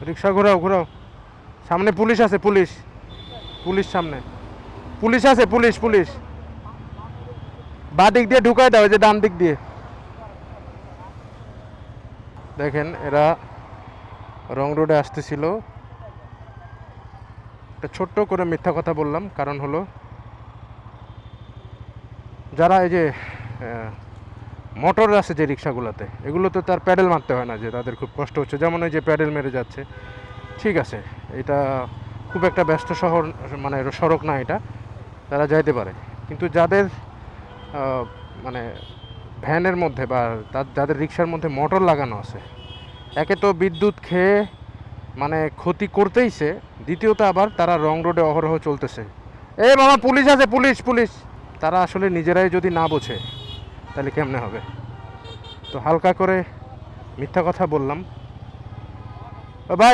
রিক্সা ঘোরাও ঘোরাও। সামনে পুলিশ আছে, পুলিশ পুলিশ সামনে পুলিশ আছে, পুলিশ পুলিশ। বা দিক দিয়ে ঢুকাই দাও, ওই যে ডান দিক দিয়ে। দেখেন এরা রং রোডে আসতেছিল। একটা ছোট্ট করে মিথ্যা কথা বললাম, কারণ হলো যারা এই যে মোটর আছে যে রিক্সাগুলোতে, এগুলো তো তার প্যাডেল মারতে হয় না যে তাদের খুব কষ্ট হচ্ছে, যেমন ওই যে প্যাডেল মেরে যাচ্ছে। ঠিক আছে, এটা খুব একটা ব্যস্ত শহর, মানে সড়ক না এটা, তারা যাইতে পারে। কিন্তু যাদের মানে ভ্যানের মধ্যে বা যাদের রিক্সার মধ্যে মোটর লাগানো আছে, একে তো বিদ্যুৎ খেয়ে মানে ক্ষতি করতেইছে, দ্বিতীয়ত আবার তারা রং রোডে অহরহ চলতেছে। এই মামা পুলিশ আছে, পুলিশ পুলিশ। তারা আসলে নিজেরাই যদি না বোঝে তাহলে কেমনে হবে? তো হালকা করে মিথ্যা কথা বললাম। ভাই